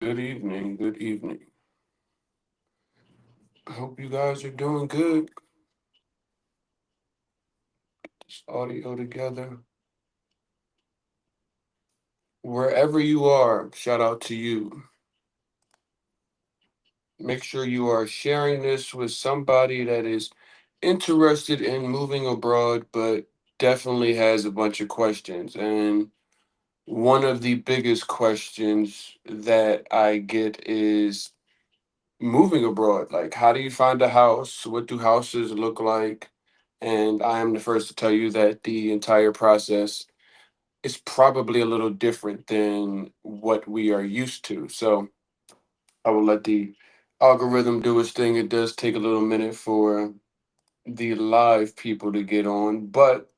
Good evening. Good evening. I hope you guys are doing good. This audio together. Wherever you are, shout out to you. Make sure you are sharing this with somebody that is interested in moving abroad, but definitely has a bunch of questions. And one of the biggest questions that I get is moving abroad. Like, how do you find a house? What do houses look like? And I am the first to tell you that the entire process is probably a little different than what we are used to. So I will let the algorithm do its thing. It does take a little minute for the live people to get on, but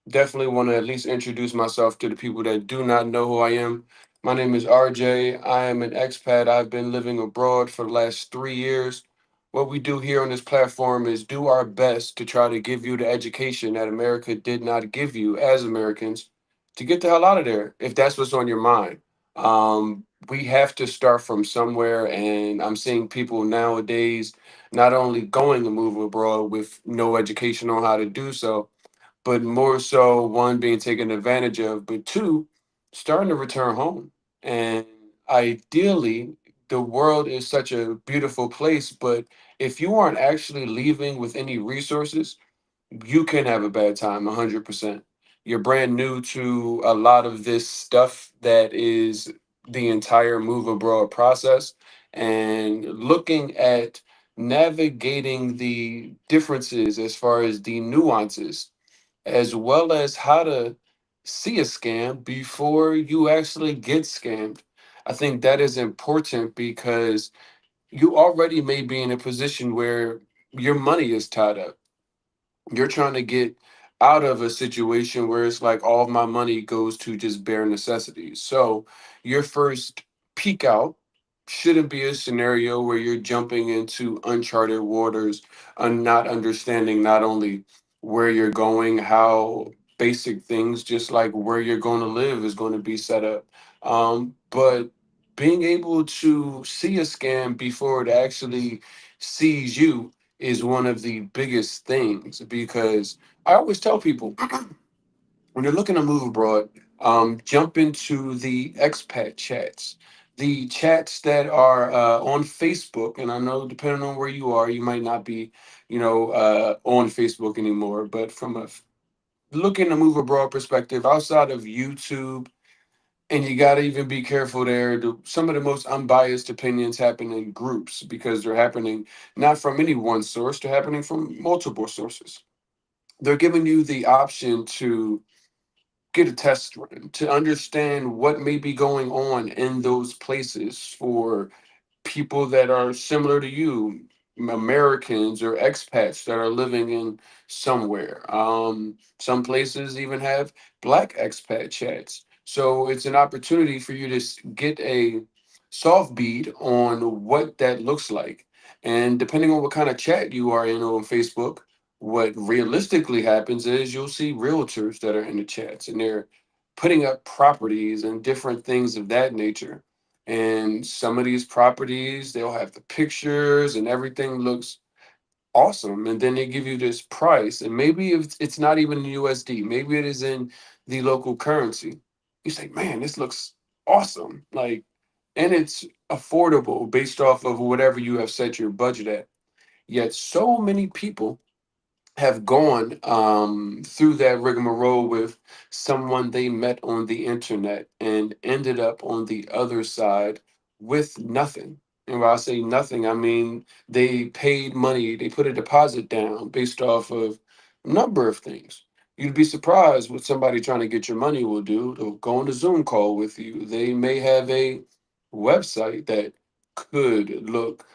definitely want to at least introduce myself to the people that do not know who I am. My name is RJ. I am an expat. I've been living abroad for the last 3 years. What we do here on this platform is do our best to try to give you the education that America did not give you as Americans to get the hell out of there, if that's what's on your mind. We have to start from somewhere, and I'm seeing people nowadays not only going to move abroad with no education on how to do so, but more so one being taken advantage of, but two, starting to return home. And ideally, the world is such a beautiful place, but if you aren't actually leaving with any resources, you can have a bad time 100%. You're brand new to a lot of this stuff that is the entire move abroad process, and looking at navigating the differences as far as the nuances, as well as how to see a scam before you actually get scammed. I think that is important because you already may be in a position where your money is tied up. You're trying to get out of a situation where it's like all of my money goes to just bare necessities. So your first peak out shouldn't be a scenario where you're jumping into uncharted waters and not understanding not only where you're going, how basic things just like where you're going to live is going to be set up, but being able to see a scam before it actually sees you is one of the biggest things, because I always tell people when you're looking to move abroad, jump into the expat chats, the chats that are on Facebook. And I know depending on where you are, you might not be, on Facebook anymore. But from a looking to move abroad perspective, outside of YouTube, and you got to even be careful there. Some of the most unbiased opinions happen in groups because they're happening not from any one source, they're happening from multiple sources. They're giving you the option to get a test run, to understand what may be going on in those places for people that are similar to you, Americans or expats that are living in somewhere. Some places even have Black expat chats. So it's an opportunity for you to get a soft bead on what that looks like. And depending on what kind of chat you are in on Facebook, what realistically happens is you'll see realtors that are in the chats and they're putting up properties and different things of that nature. And some of these properties, they'll have the pictures and everything looks awesome. And then they give you this price. And maybe if it's not even in USD, maybe it is in the local currency. You say, man, this looks awesome. Like, and it's affordable based off of whatever you have set your budget at. Yet so many people have gone through that rigmarole with someone they met on the internet and ended up on the other side with nothing. And when I say nothing, I mean they paid money, they put a deposit down based off of a number of things. You'd be surprised what somebody trying to get your money will do. They'll go on a Zoom call with you. They may have a website that could look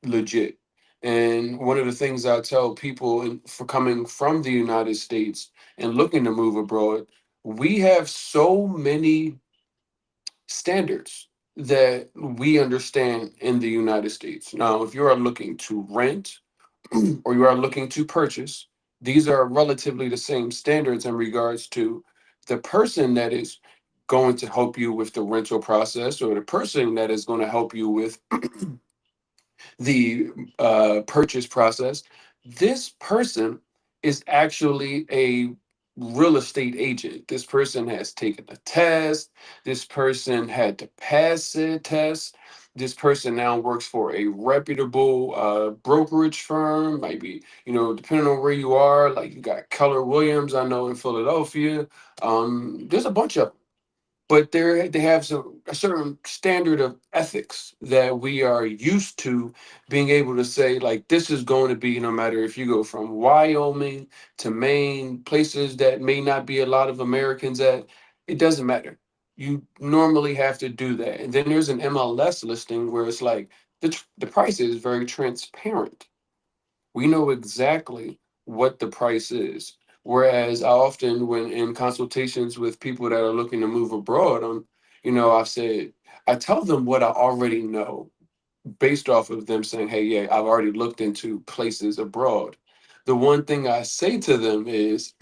legit. And one of the things I tell people for coming from the United States and looking to move abroad, we have so many standards that we understand in the United States. Now, if you are looking to rent or you are looking to purchase, these are relatively the same standards in regards to the person that is going to help you with the rental process, or the person that is going to help you with the purchase process, this person is actually a real estate agent. This person has taken a test. This person had to pass the test. This person now works for a reputable brokerage firm. Might be, depending on where you are, like you got Keller Williams, I know in Philadelphia. There's a bunch of, but they have a certain standard of ethics that we are used to being able to say, like, this is going to be, no matter if you go from Wyoming to Maine, places that may not be a lot of Americans at, it doesn't matter. You normally have to do that. And then there's an MLS listing where it's like the price is very transparent. We know exactly what the price is. Whereas I often, when in consultations with people that are looking to move abroad, I've said, I tell them what I already know based off of them saying, hey, yeah, I've already looked into places abroad. The one thing I say to them is,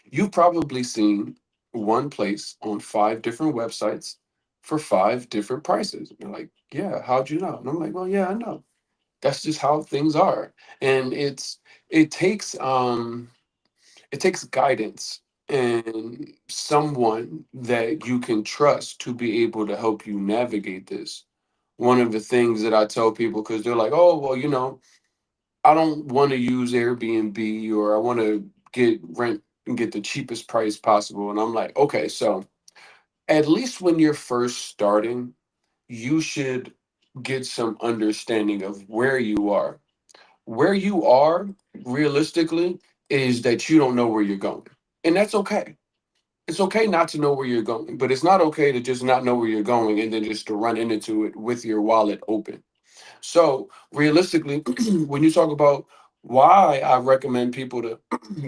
you've probably seen one place on five different websites for five different prices. And they're like, yeah, how'd you know? And I'm like, well, yeah, I know. That's just how things are. And it takes it takes guidance and someone that you can trust to be able to help you navigate this. One of the things that I tell people, because they're like, oh, well, I don't want to use Airbnb, or I want to get rent and get the cheapest price possible. And I'm like, okay, so at least when you're first starting, you should get some understanding of where you are. Where you are, realistically, is that you don't know where you're going. And that's okay. It's okay not to know where you're going, but it's not okay to just not know where you're going and then just to run into it with your wallet open. So, realistically, when you talk about why I recommend people to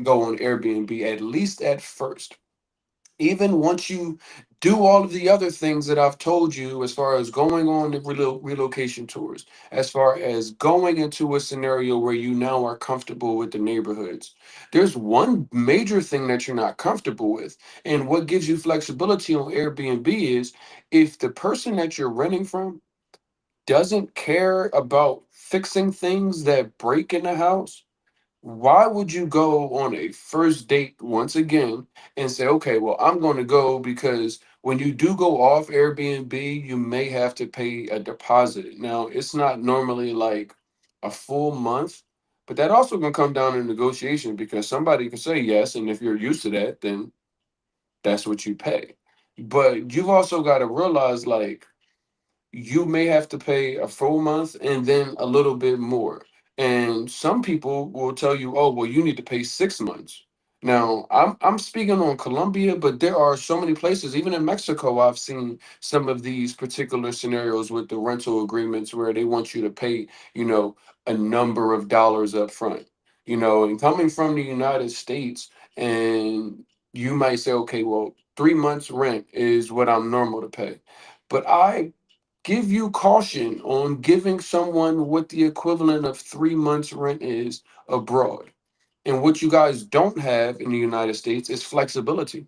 go on Airbnb, at least at first, even once you do all of the other things that I've told you, as far as going on the relocation tours, as far as going into a scenario where you now are comfortable with the neighborhoods, there's one major thing that you're not comfortable with. And what gives you flexibility on Airbnb is, if the person that you're renting from doesn't care about fixing things that break in the house, why would you go on a first date once again and say, okay, well, I'm going to go, because when you do go off Airbnb, you may have to pay a deposit. Now, it's not normally like a full month, but that also can come down to negotiation, because somebody can say yes. And if you're used to that, then that's what you pay. But you've also got to realize, like, you may have to pay a full month and then a little bit more. And some people will tell you, oh, well, you need to pay 6 months. Now, I'm speaking on Colombia, but there are so many places, even in Mexico, I've seen some of these particular scenarios with the rental agreements where they want you to pay, a number of dollars up front. And coming from the United States, and you might say, okay, well, 3 months rent is what I'm normal to pay. But I give you caution on giving someone what the equivalent of 3 months rent is abroad. And what you guys don't have in the United States is flexibility.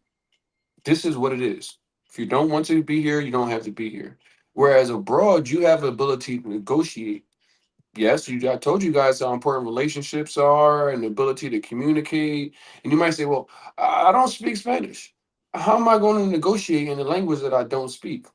This is what it is. If you don't want to be here, you don't have to be here. Whereas abroad, you have the ability to negotiate. Yes, I told you guys how important relationships are and the ability to communicate. And you might say, well, I don't speak Spanish. How am I going to negotiate in a language that I don't speak?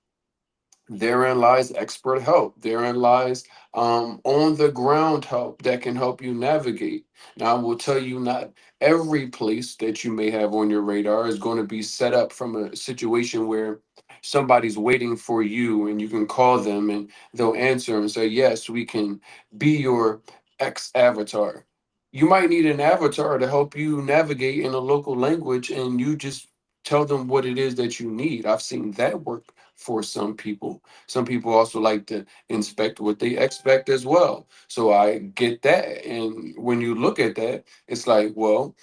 Therein lies expert help. Therein lies on the ground help that can help you navigate. Now, I will tell you, not every place that you may have on your radar is going to be set up from a situation where somebody's waiting for you and you can call them and they'll answer and say, yes, we can be your X avatar. You might need an avatar to help you navigate in a local language, and you just tell them what it is that you need. I've seen that work for some people. Some people also like to inspect what they expect as well. So I get that. And when you look at that, it's like, well,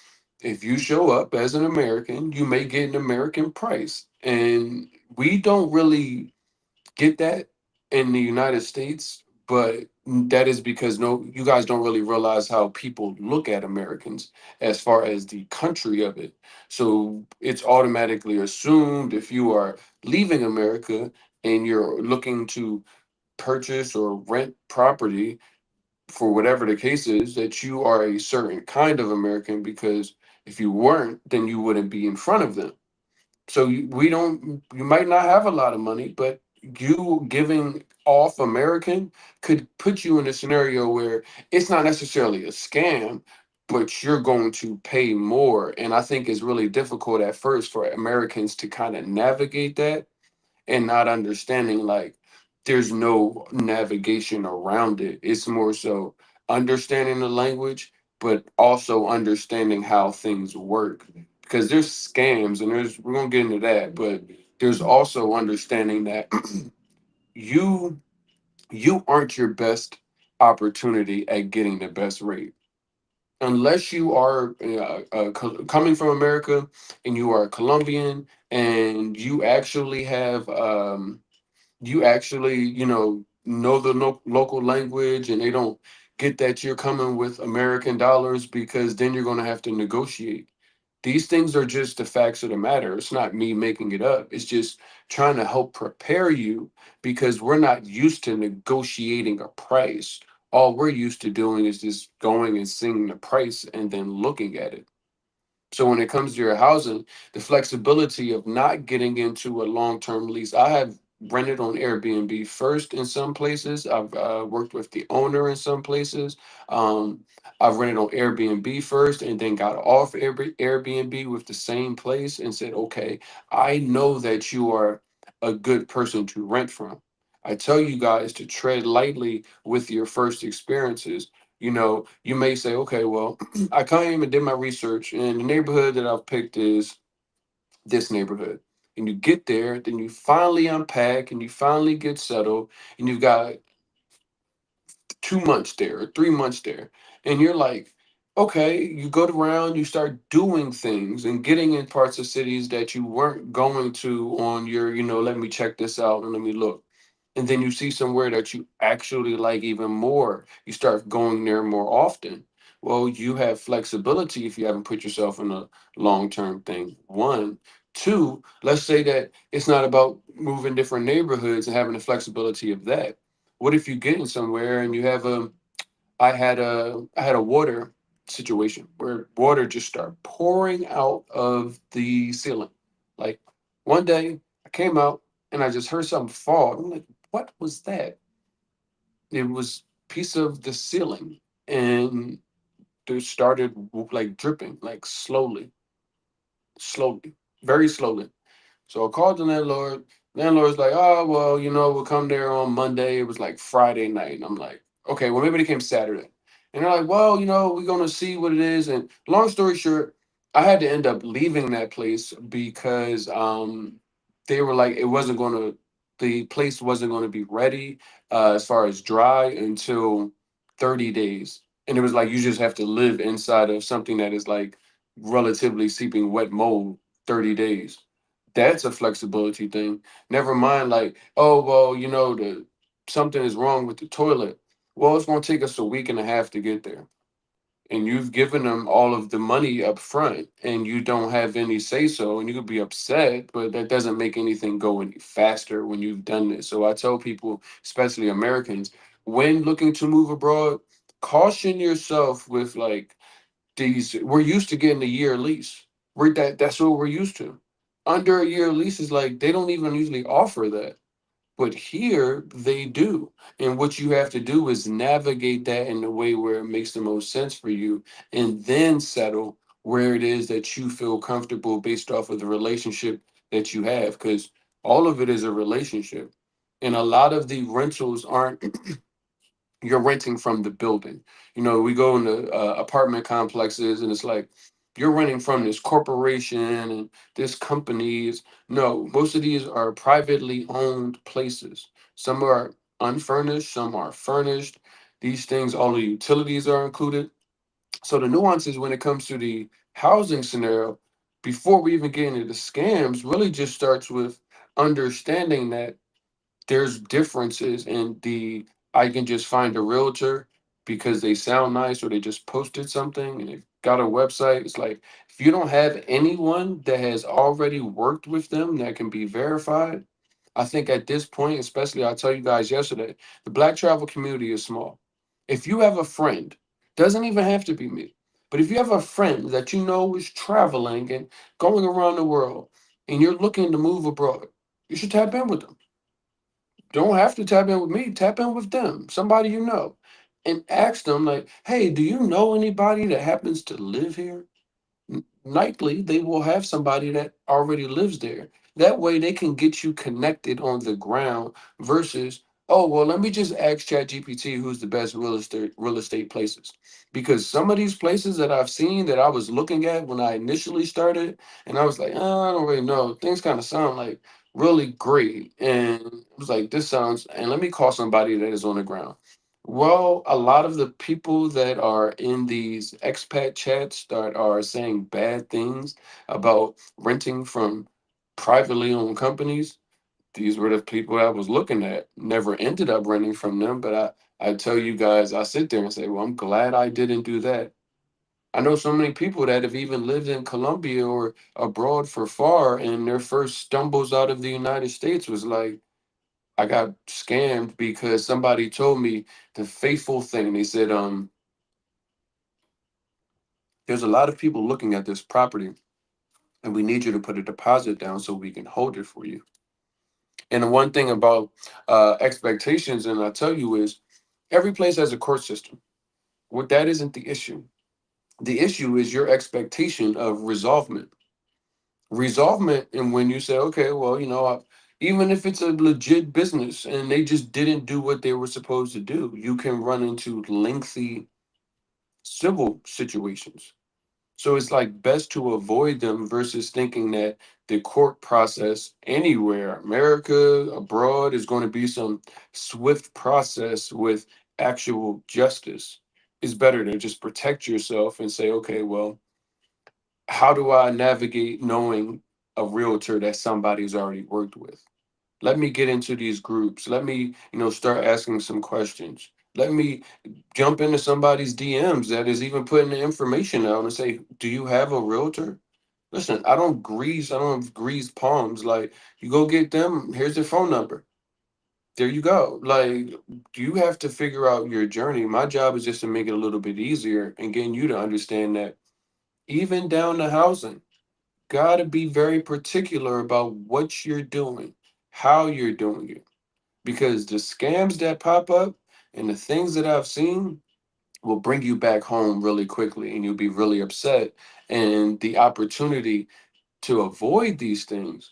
if you show up as an American, you may get an American price. And we don't really get that in the United States. but that is because no, you guys don't really realize how people look at Americans as far as the country of it. So it's automatically assumed if you are leaving America and you're looking to purchase or rent property for whatever the case is, that you are a certain kind of American, because if you weren't, then you wouldn't be in front of them. So we don't, you might not have a lot of money, but you giving off American could put you in a scenario where it's not necessarily a scam, but you're going to pay more. And I think it's really difficult at first for Americans to kind of navigate that, and not understanding like there's no navigation around it. It's more so understanding the language, but also understanding how things work. Because there's scams and there's, we're gonna get into that, but there's also understanding that you you aren't your best opportunity at getting the best rate unless you are coming from America and you are Colombian and you actually have you actually, know the local language, and they don't get that you're coming with American dollars, because then you're going to have to negotiate. These things are just the facts of the matter. It's not me making it up. It's just trying to help prepare you, because we're not used to negotiating a price. All we're used to doing is just going and seeing the price and then looking at it. So when it comes to your housing, the flexibility of not getting into a long-term lease, I have rented on Airbnb first in some places. I've worked with the owner in some places. Um, I've rented on Airbnb first and then got off Airbnb with the same place and said, okay, I know that you are a good person to rent from. I tell you guys to tread lightly with your first experiences. You may say, okay, well, I came and did my research, and the neighborhood that I've picked is this neighborhood. And you get there, then you finally unpack and you finally get settled, and you've got 2 months there or 3 months there. And you're like, okay, you go around, you start doing things and getting in parts of cities that you weren't going to on your, let me check this out and let me look. And then you see somewhere that you actually like even more. You start going there more often. Well, you have flexibility if you haven't put yourself in a long term thing. One. Two, let's say that it's not about moving different neighborhoods and having the flexibility of that. What if you get in somewhere and you have I had a water situation where water just started pouring out of the ceiling. Like one day I came out and I just heard something fall. I'm like, what was that? It was a piece of the ceiling, and it started like dripping, like slowly, slowly, very slowly. So I called the landlord. Landlord's like, oh, well, we'll come there on Monday. It was like Friday night. And I'm like, okay, well, maybe they came Saturday. And they're like, well, we're going to see what it is. And long story short, I had to end up leaving that place because they were like, the place wasn't going to be ready as far as dry until 30 days. And it was like, you just have to live inside of something that is like relatively seeping wet mold 30 days. That's a flexibility thing. Never mind, like, oh well, the something is wrong with the toilet. Well, it's gonna take us a week and a half to get there. And you've given them all of the money up front and you don't have any say so, and you could be upset, but that doesn't make anything go any faster when you've done this. So I tell people, especially Americans, when looking to move abroad, caution yourself with like these. We're used to getting a year lease. That's what we're used to. Under a year lease is like they don't even usually offer that, but here they do. And what you have to do is navigate that in a way where it makes the most sense for you, and then settle where it is that you feel comfortable based off of the relationship that you have, because all of it is a relationship. And a lot of the rentals aren't you're renting from the building. We go into apartment complexes and it's like you're renting from this corporation and this companies. No, most of these are privately owned places. Some are unfurnished, some are furnished. These things, all the utilities are included. So the nuances when it comes to the housing scenario, before we even get into the scams, really just starts with understanding that there's differences in the I can just find a realtor because they sound nice or they just posted something and they've got a website. It's like if you don't have anyone that has already worked with them that can be verified, I think at this point, especially I tell you guys yesterday, the black travel community is small. If you have a friend, doesn't even have to be me, but if you have a friend that you know is traveling and going around the world and you're looking to move abroad, you should tap in with them. Don't have to tap in with me, tap in with them, somebody you know, and ask them, like, hey, do you know anybody that happens to live here? Likely they will have somebody that already lives there. That way they can get you connected on the ground versus, oh, well, let me just ask ChatGPT who's the best real estate places. Because some of these places that I've seen that I was looking at when I initially started, and I was like, oh, I don't really know. Things kind of sound like really great. And I was like, this sounds, and let me call somebody that is on the ground. Well, a lot of the people that are in these expat chats that are saying bad things about renting from privately owned companies, these were the people I was looking at. Never ended up renting from them, but I tell you guys, I sit there and say, well, I'm glad I didn't do that. I know so many people that have even lived in Colombia or abroad for far, and their first stumbles out of the United States was like, I got scammed because somebody told me the faithful thing. They said, there's a lot of people looking at this property and we need you to put a deposit down so we can hold it for you. And the one thing about expectations, and I tell you, is every place has a court system. What that isn't the issue. The issue is your expectation of resolvement. Resolvement, and when you say, okay, well, even if it's a legit business and they just didn't do what they were supposed to do, you can run into lengthy civil situations. So it's like best to avoid them versus thinking that the court process anywhere, America, abroad, is going to be some swift process with actual justice. It's better to just protect yourself and say, okay, well, how do I navigate knowing a realtor that somebody's already worked with? Let me get into these groups. Let me, start asking some questions. Let me jump into somebody's DMs that is even putting the information out and say, "Do you have a realtor?" Listen, I don't grease palms. Like, you go get them, here's their phone number. There you go. Like, you have to figure out your journey. My job is just to make it a little bit easier and getting you to understand that even down to housing, gotta be very particular about what you're doing, how you're doing it, because the scams that pop up and the things that I've seen will bring you back home really quickly and you'll be really upset. And the opportunity to avoid these things,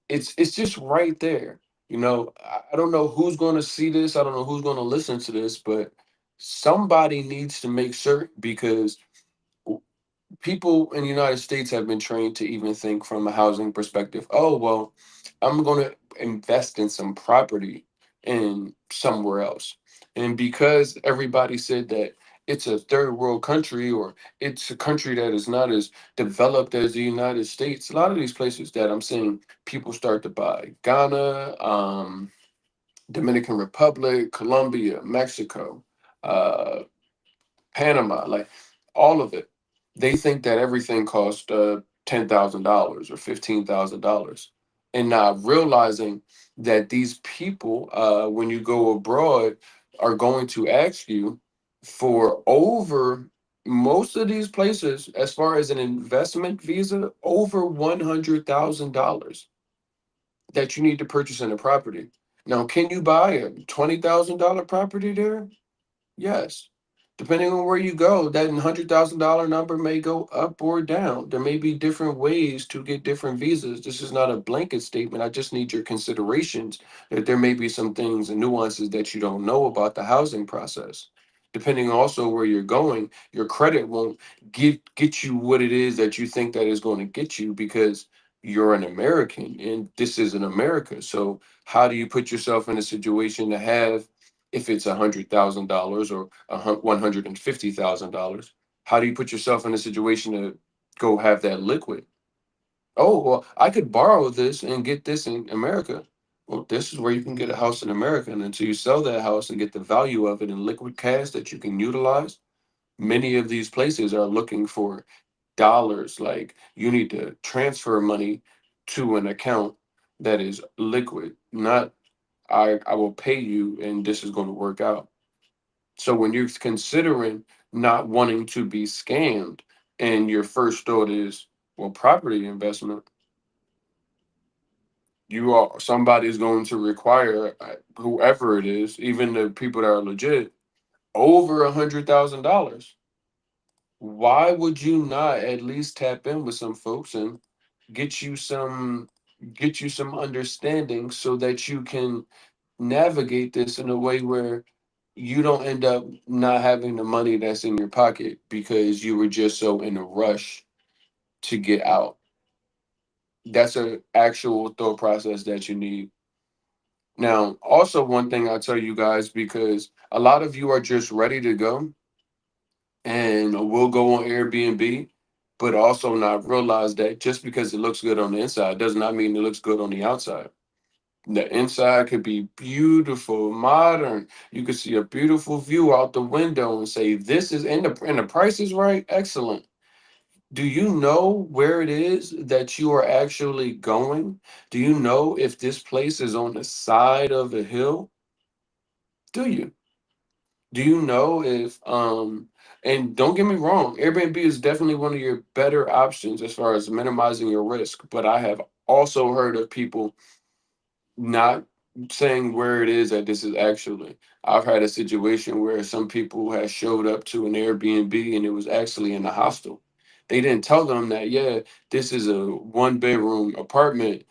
it's just right there. I don't know who's going to see this, I don't know who's going to listen to this, but somebody needs to make certain, because people in the United States have been trained to even think from a housing perspective. Oh, well, I'm going to invest in some property in somewhere else. And because everybody said that it's a third world country or it's a country that is not as developed as the United States, a lot of these places that I'm seeing people start to buy, Ghana, Dominican Republic, Colombia, Mexico, uh, Panama, like all of it. They think that everything costs $10,000 or $15,000, and not realizing that these people, when you go abroad, are going to ask you for over most of these places, as far as an investment visa, over $100,000 that you need to purchase in a property. Now, can you buy a $20,000 property there? Yes. Depending on where you go, that $100,000 number may go up or down. There may be different ways to get different visas. This is not a blanket statement. I just need your considerations that there may be some things and nuances that you don't know about the housing process. Depending also where you're going, your credit won't get you what it is that you think that is going to get you, because you're an American and this is in America. So how do you put yourself in a situation to have, if it's $100,000 or $150,000, how do you put yourself in a situation to go have that liquid? Oh, well, I could borrow this and get this in America. Well, this is where you can get a house in America. And until you sell that house and get the value of it in liquid cash that you can utilize, many of these places are looking for dollars. Like you need to transfer money to an account that is liquid, not I will pay you and this is going to work out. So when you're considering not wanting to be scammed and your first thought is, well, property investment, you are somebody's going to require whoever it is, even the people that are legit, over $100,000. Why would you not at least tap in with some folks and get you some get you some understanding so that you can navigate this in a way where you don't end up not having the money that's in your pocket because you were just so in a rush to get out. That's a actual thought process that you need. Now, also one thing I'll tell you guys, because a lot of you are just ready to go and will go on Airbnb, but also not realize that just because it looks good on the inside does not mean it looks good on the outside. The inside could be beautiful, modern. You could see a beautiful view out the window and say, "This is and the price is right. Excellent." Do you know where it is that you are actually going? Do you know if this place is on the side of a hill? Do you? Do you know if and don't get me wrong, Airbnb is definitely one of your better options as far as minimizing your risk, but I have also heard of people not saying where it is that this is actually. I've had a situation where some people had showed up to an Airbnb and it was actually in a hostel. They didn't tell them that, yeah, this is a one bedroom apartment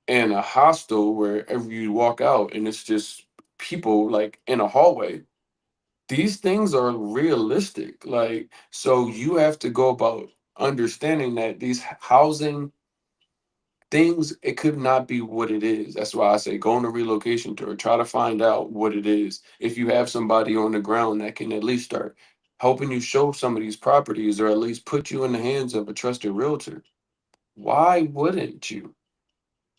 and a hostel wherever you walk out and it's just people like in a hallway. These things are realistic. Like, so you have to go about understanding that these housing things, it could not be what it is. That's why I say go on a relocation tour, try to find out what it is. If you have somebody on the ground that can at least start helping you show some of these properties or at least put you in the hands of a trusted realtor, why wouldn't you?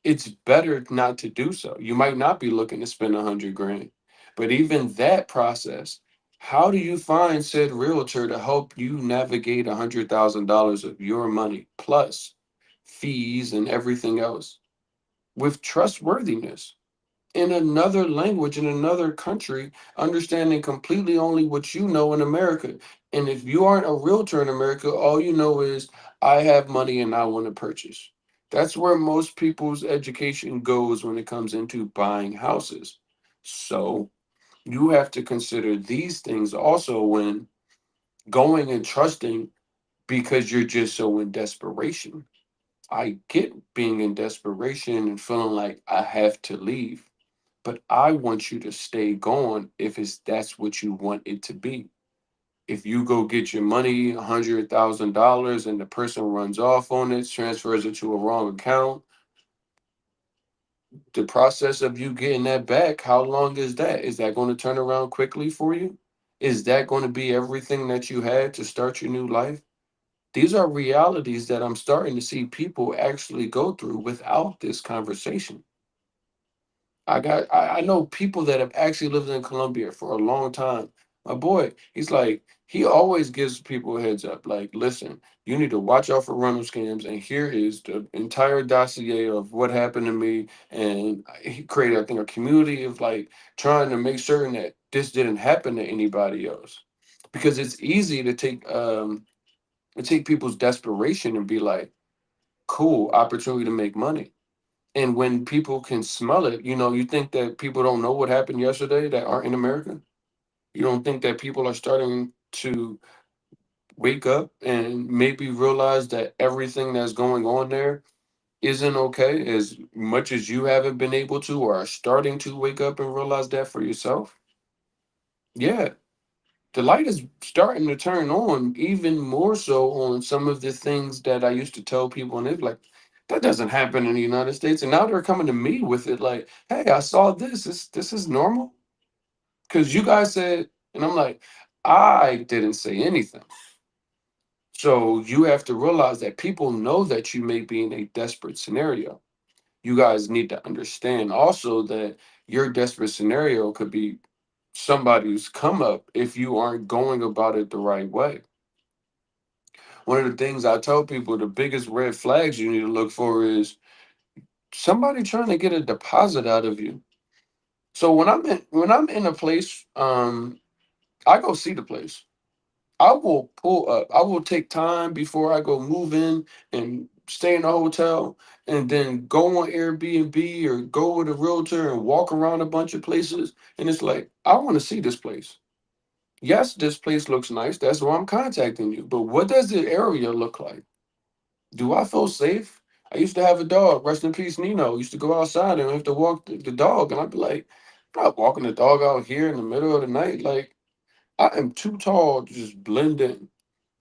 It's better not to do so. You might not be looking to spend 100 grand, but even that process, how do you find said realtor to help you navigate $100,000 of your money plus fees and everything else with trustworthiness in another language in another country, understanding completely only what you know in America? And if you aren't a realtor in America, all you know is I have money and I want to purchase. That's where most people's education goes when it comes into buying houses. So you have to consider these things also when going and trusting, because you're just so in desperation. I get being in desperation and feeling like I have to leave, but I want you to stay gone if it's that's what you want it to be. If you go get your money, $100,000, and the person runs off on it, transfers it to a wrong account, the process of you getting that back, how long is that? Is that going to turn around quickly for you? Is that going to be everything that you had to start your new life? These are realities that I'm starting to see people actually go through without this conversation. I know people that have actually lived in Colombia for a long time. My boy, he's like, he always gives people a heads up. Like, listen, you need to watch out for rental scams. And here is the entire dossier of what happened to me. And he created, I think, a community of like trying to make certain that this didn't happen to anybody else. Because it's easy to take people's desperation and be like, cool, opportunity to make money. And when people can smell it, you think that people don't know what happened yesterday that aren't in America? You don't think that people are starting to wake up and maybe realize that everything that's going on there isn't okay as much as you haven't been able to or are starting to wake up and realize that for yourself? Yeah, the light is starting to turn on even more so on some of the things that I used to tell people, and they're like, that doesn't happen in the United States. And now they're coming to me with it like, hey, I saw this. This is normal. Because you guys said, and I'm like, I didn't say anything. So you have to realize that people know that you may be in a desperate scenario. You guys need to understand also that your desperate scenario could be somebody's come up if you aren't going about it the right way. One of the things I tell people, the biggest red flags you need to look for is somebody trying to get a deposit out of you. So when I'm in a place, I go see the place. I will pull up. I will take time before I go move in and stay in a hotel and then go on Airbnb or go with a realtor and walk around a bunch of places. And it's like, I want to see this place. Yes, this place looks nice. That's why I'm contacting you. But what does the area look like? Do I feel safe? I used to have a dog, rest in peace, Nino. Used to go outside and I have to walk the dog. And I'd be like, I'm not walking the dog out here in the middle of the night. Like, I am too tall to just blend in.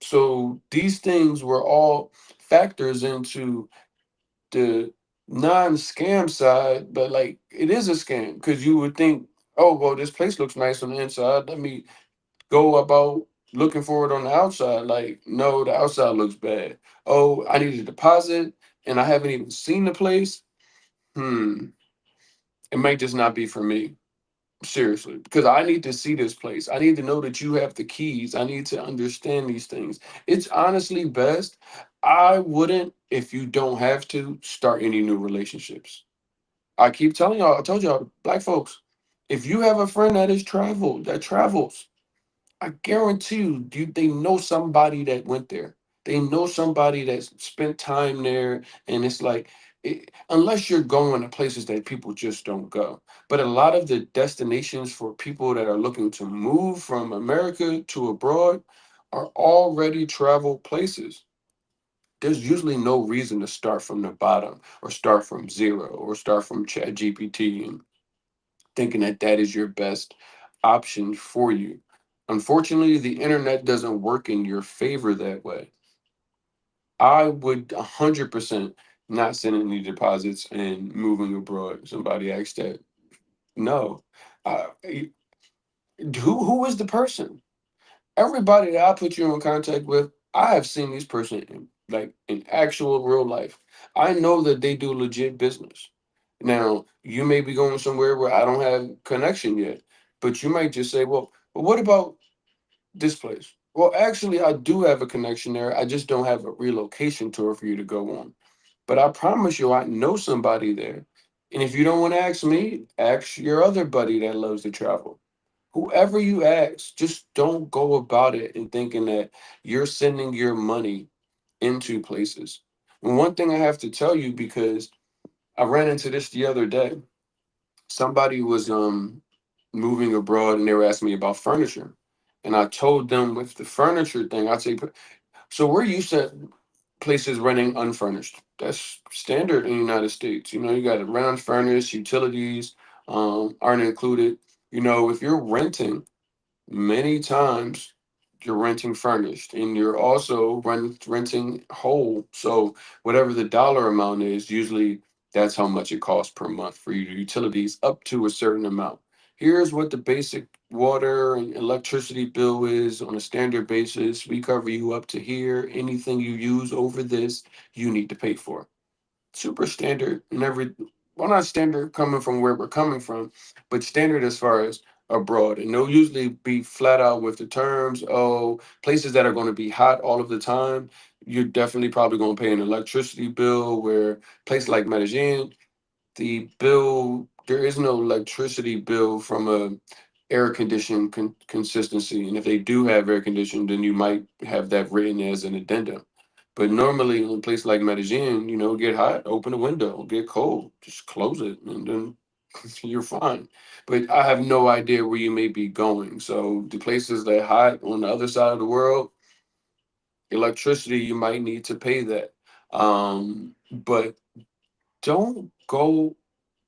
So these things were all factors into the non-scam side, but like it is a scam because you would think, oh well, this place looks nice on the inside. Let me go about looking for it on the outside. Like, no, the outside looks bad. Oh, I need a deposit and I haven't even seen the place. Hmm, it might just not be for me. Seriously, because I need to see this place. I need to know that you have the keys. I need to understand these things. It's honestly best. I wouldn't, if you don't have to, start any new relationships. I keep telling y'all, I told y'all, black folks, if you have a friend that is traveled, that travels, I guarantee you, they know somebody that went there. They know somebody that spent time there, and it's like, unless you're going to places that people just don't go. But a lot of the destinations for people that are looking to move from America to abroad are already traveled places. There's usually no reason to start from the bottom or start from zero or start from Chat GPT and thinking that that is your best option for you. Unfortunately, the internet doesn't work in your favor that way. I would 100% not send any deposits and moving abroad. Somebody asked that. No. Who is the person? Everybody that I put you in contact with, I have seen this person in actual real life. I know that they do legit business. Now, you may be going somewhere where I don't have connection yet, but you might just say, well, what about this place? Well, actually, I do have a connection there. I just don't have a relocation tour for you to go on. But I promise you, I know somebody there. And if you don't want to ask me, ask your other buddy that loves to travel. Whoever you ask, just don't go about it and thinking that you're sending your money into places. And one thing I have to tell you, because I ran into this the other day. Somebody was moving abroad and they were asking me about furniture. And I told them with the furniture thing, I'd say, so we're used to places renting unfurnished. That's standard in the United States. You got to rent unfurnished, utilities aren't included. If you're renting, many times you're renting furnished and you're also renting whole. So whatever the dollar amount is, usually that's how much it costs per month for your utilities up to a certain amount. Here's what the basic water and electricity bill is on a standard basis. We cover you up to here. Anything you use over this, you need to pay for. Super standard and well, not standard coming from where we're coming from, but standard as far as abroad. And they'll usually be flat out with the terms. Oh, places that are going to be hot all of the time, you're definitely probably going to pay an electricity bill. Where places like Medellin, there is no electricity bill from a air conditioning consistency. And if they do have air conditioning, then you might have that written as an addendum. But normally in a place like Medellin, get hot, open a window, get cold, just close it, and then you're fine. But I have no idea where you may be going. So the places that hot on the other side of the world, electricity, you might need to pay that. But don't go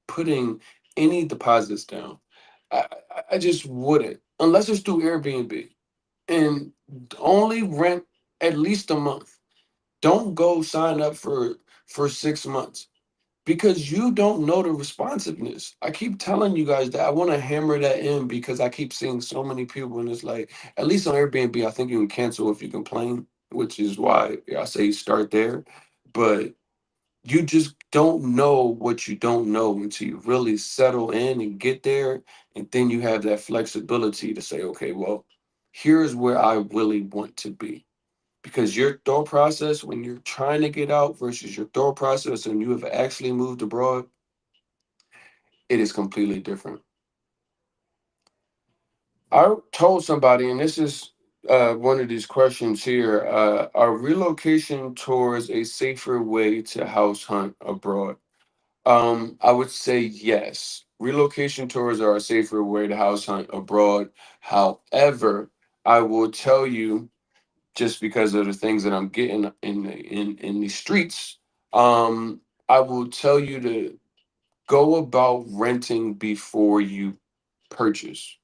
putting any deposits down. I just wouldn't, unless it's through Airbnb, and only rent at least a month. Don't go sign up for 6 months because you don't know the responsiveness. I keep telling you guys that I want to hammer that in because I keep seeing so many people, and it's like, at least on Airbnb, I think you can cancel if you complain, which is why I say start there. But You just don't know what you don't know until you really settle in and get there. And then you have that flexibility to say, okay, well, here's where I really want to be. Because your thought process when you're trying to get out versus your thought process when you have actually moved abroad, it is completely different. I told somebody, and this is one of these questions here, are relocation tours a safer way to house hunt abroad? I would say yes. Relocation tours are a safer way to house hunt abroad. However, I will tell you, just because of the things that I'm getting in the streets, I will tell you to go about renting before you purchase.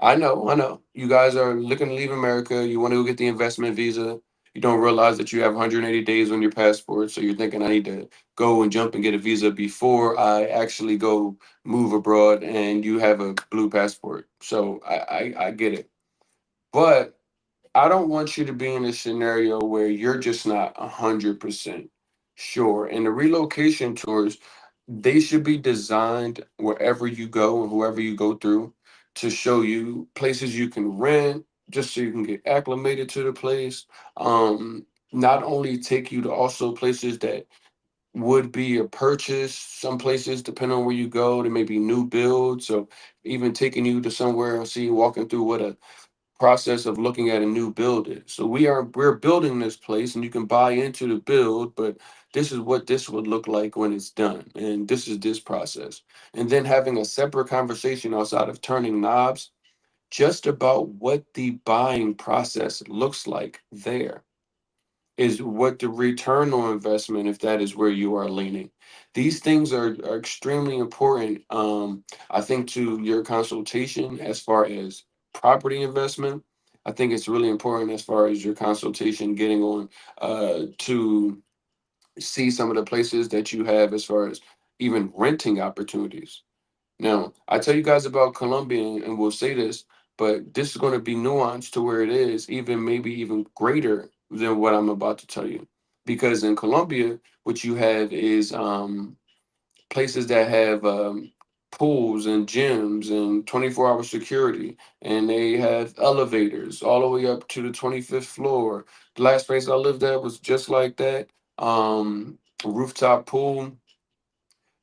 I know. You guys are looking to leave America. You want to go get the investment visa. You don't realize that you have 180 days on your passport. So you're thinking, I need to go and jump and get a visa before I actually go move abroad. And you have a blue passport. So I get it. But I don't want you to be in a scenario where you're just not 100% sure. And the relocation tours, they should be designed wherever you go and whoever you go through to show you places you can rent just so you can get acclimated to the place. Not only take you to also places that would be a purchase, some places, depending on where you go, there may be new builds. So even taking you to somewhere and see walking through what a process of looking at a new building. So we're building this place and you can buy into the build, but this is what this would look like when it's done. And this is this process. And then having a separate conversation outside of turning knobs just about what the buying process looks like there is what the return on investment, if that is where you are leaning. These things are extremely important, I think, to your consultation as far as property investment. I think it's really important as far as your consultation getting on to see some of the places that you have as far as even renting opportunities. Now, I tell you guys about Colombia, and we'll say this, but this is going to be nuanced to where it is even maybe even greater than what I'm about to tell you. Because in Colombia, what you have is places that have pools and gyms and 24-hour security, and they have elevators all the way up to the 25th floor. The last place I lived at was just like that. Rooftop pool,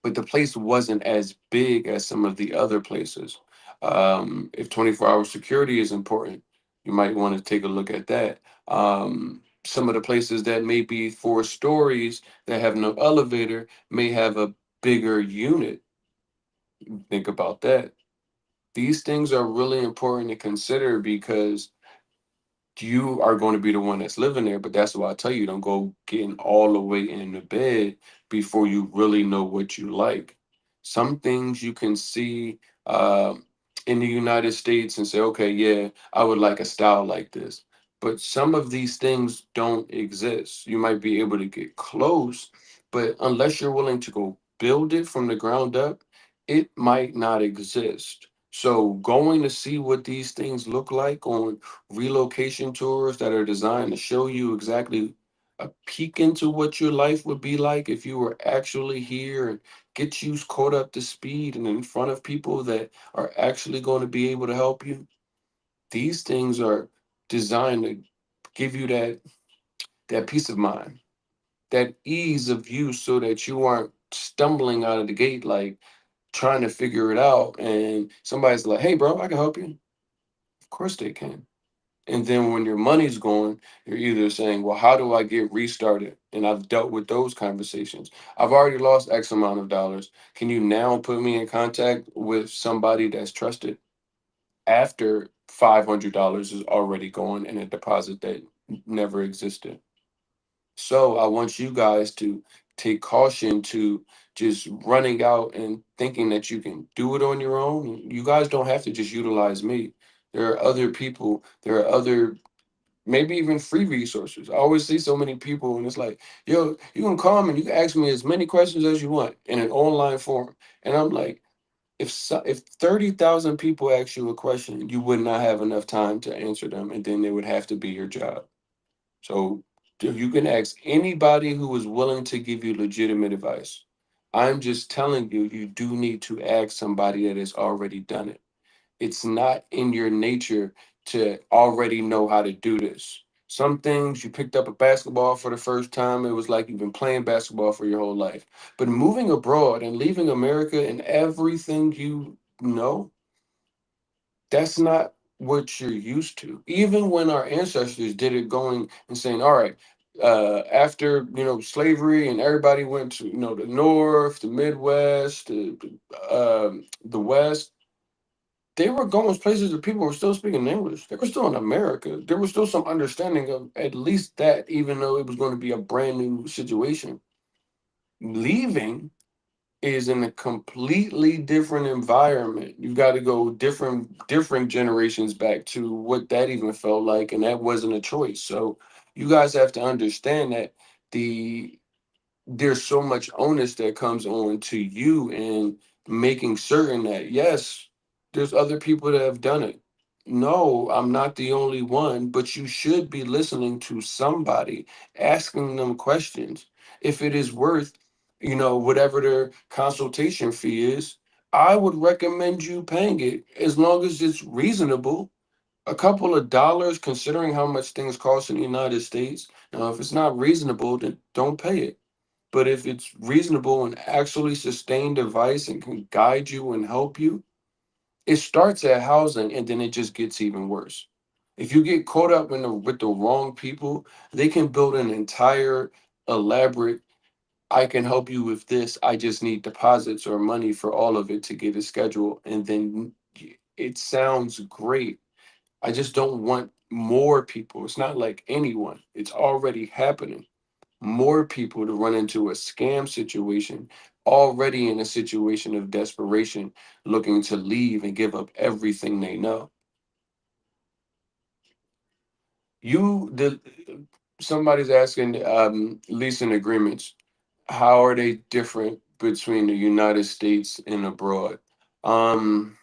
but the place wasn't as big as some of the other places. If 24-hour security is important, you might want to take a look at that. Some of the places that may be 4 stories that have no elevator may have a bigger unit. Think about that. These things are really important to consider because you are going to be the one that's living there. But that's why I tell you, don't go getting all the way in the bed before you really know what you like. Some things you can see in the United States and say, okay, yeah, I would like a style like this. But some of these things don't exist. You might be able to get close, but unless you're willing to go build it from the ground up, it might not exist. So going to see what these things look like on relocation tours that are designed to show you exactly a peek into what your life would be like if you were actually here and get you caught up to speed and in front of people that are actually going to be able to help you. These things are designed to give you that peace of mind, that ease of use so that you aren't stumbling out of the gate like trying to figure it out and somebody's like, "Hey bro, I can help you." Of course they can. And then when your money's gone, you're either saying, well, how do I get restarted? And I've dealt with those conversations. I've already lost X amount of dollars. Can you now put me in contact with somebody that's trusted after $500 is already gone and a deposit that never existed? So I want you guys to take caution to just running out and thinking that you can do it on your own. You guys don't have to just utilize me. There are other people, there are other maybe even free resources. I always see so many people, and it's like, yo, you can call me and you can ask me as many questions as you want in an online forum. And I'm like, if 30,000 people ask you a question, you would not have enough time to answer them, and then it would have to be your job. So You can ask anybody who is willing to give you legitimate advice. I'm just telling you, you do need to ask somebody that has already done it. It's not in your nature to already know how to do this. Some things, you picked up a basketball for the first time, it was like you've been playing basketball for your whole life. But moving abroad and leaving America and everything you know, that's not what you're used to. Even when our ancestors did it, going and saying, all right, after slavery and everybody went to the north, the midwest, the west, they were going places that people were still speaking English. They were still in America. There was still some understanding of at least that, even though it was going to be a brand new situation. Leaving is in a completely different environment. You got to go different generations back to what that even felt like, and that wasn't a choice. So you guys have to understand that the there's so much onus that comes on to you in making certain that yes, there's other people that have done it. No, I'm not the only one, but you should be listening to somebody, asking them questions. If it is worth, whatever their consultation fee is, I would recommend you paying it as long as it's reasonable. A couple of dollars, considering how much things cost in the United States. Now, if it's not reasonable, then don't pay it. But if it's reasonable and actually sustained advice and can guide you and help you, it starts at housing and then it just gets even worse. If you get caught up with the wrong people, they can build an entire elaborate, I can help you with this. I just need deposits or money for all of it to get a schedule. And then it sounds great. I just don't want more people. It's not like anyone, it's already happening, more people to run into a scam situation, already in a situation of desperation, looking to leave and give up everything they know. You the Somebody's asking, leasing agreements, how are they different between the United States and abroad? Um,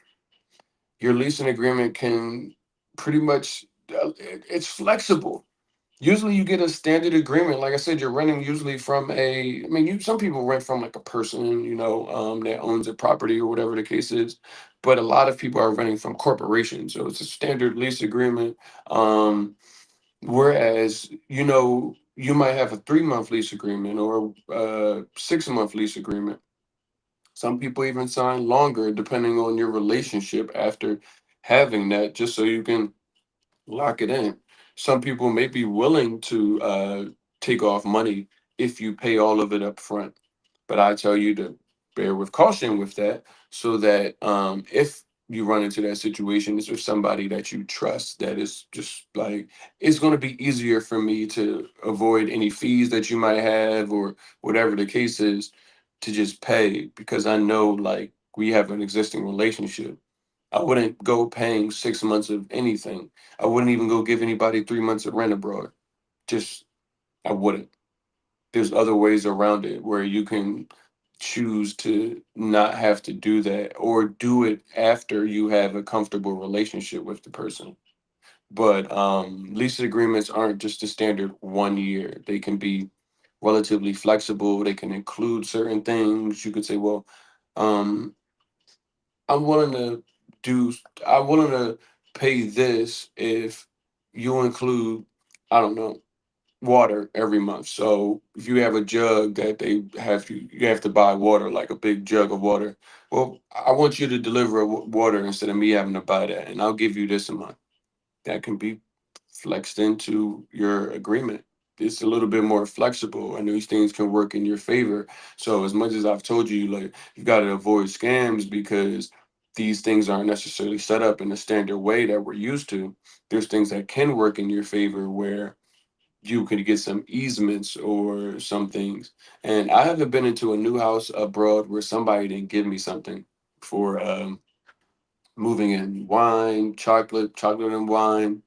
your leasing agreement can pretty much, it's flexible. Usually you get a standard agreement. Like I said, you're renting usually from some people rent from like a person, that owns a property or whatever the case is. But a lot of people are renting from corporations. So it's a standard lease agreement. Um, Whereas, you might have a 3 month lease agreement or a 6 month lease agreement. Some people even sign longer depending on your relationship after having that, just so you can lock it in. Some people may be willing to take off money if you pay all of it up front. But I tell you to bear with caution with that, so that if you run into that situation, it's with somebody that you trust, that is just like, it's going to be easier for me to avoid any fees that you might have or whatever the case is, to just pay because I know, like, we have an existing relationship. I wouldn't go paying 6 months of anything. I wouldn't even go give anybody 3 months of rent abroad. Just, I wouldn't. There's other ways around it where you can choose to not have to do that or do it after you have a comfortable relationship with the person. But lease agreements aren't just a standard 1 year. They can be relatively flexible. They can include certain things. You could say, well, um, I'm willing to do. I'm willing to pay this if you include, I don't know, water every month. So if you have a jug that you have to buy water, like a big jug of water. Well, I want you to deliver water instead of me having to buy that, and I'll give you this amount. That can be flexed into your agreement. It's a little bit more flexible, and these things can work in your favor. So as much as I've told you, like, you got to avoid scams because these things aren't necessarily set up in the standard way that we're used to. There's things that can work in your favor where you could get some easements or some things. And I haven't been into a new house abroad where somebody didn't give me something for moving in: wine, chocolate and wine,